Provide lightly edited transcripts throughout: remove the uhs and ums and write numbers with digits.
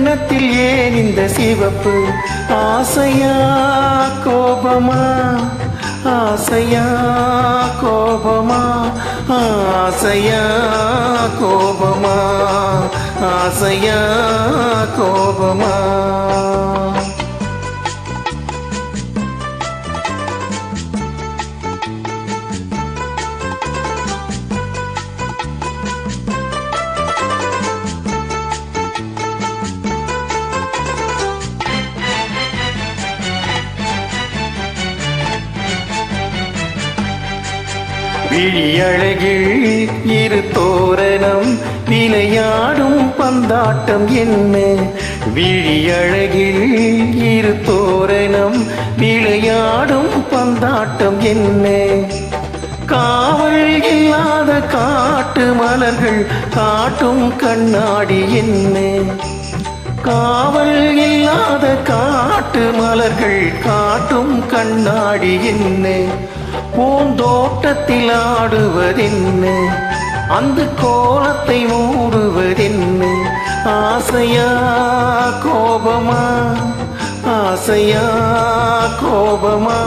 கன்னத்தில் ஏன் இந்த சிவப்பு? ஆசையா கோபமா? ஆசையா கோபமா? ஆசையா கோபமா? ஆசையா கோபமா? விழியழகில் இரு தோரணம் விளையாடும் பந்தாட்டம் என்ன? விழியழகில் இரு தோரணம் விளையாடும் பந்தாட்டம் என்ன? காவல் இல்லாத காட்டு மலர்கள் காட்டும் கண்ணாடி என்ன? காவல் இல்லாத காட்டு மலர்கள் காட்டும் கண்ணாடி என்ன? பூந்தோட்டத்தில் ஆடுவதென்ன? அந்த கோலத்தை மூடுவதென்ன? ஆசையா கோபமா? ஆசையா கோபமா?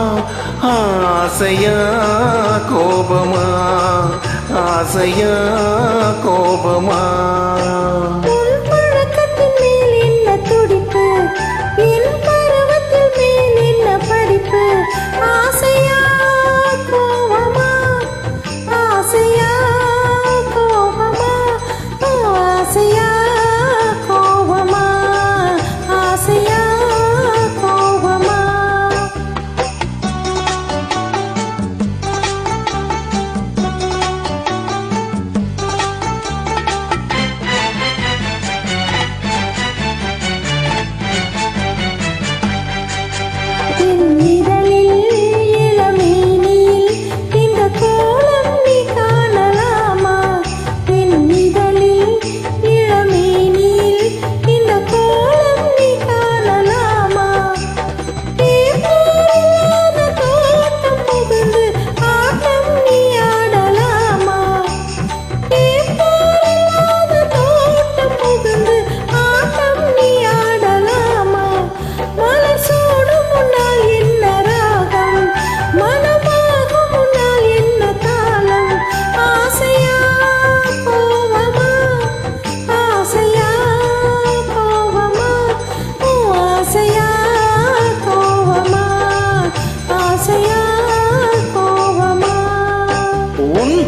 ஆசையா கோபமா? ஆசையா கோபமா?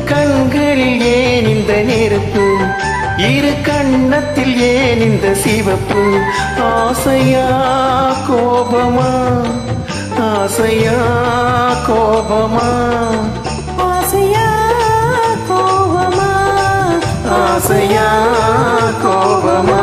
கண்களில் ஏன் இந்த நெருப்பு? இரு கன்னத்தில் ஏன் இந்த சிவப்பு? ஆசையா கோபமா? ஆசையா கோபமா? ஆசையா கோபமா? ஆசையா கோபமா?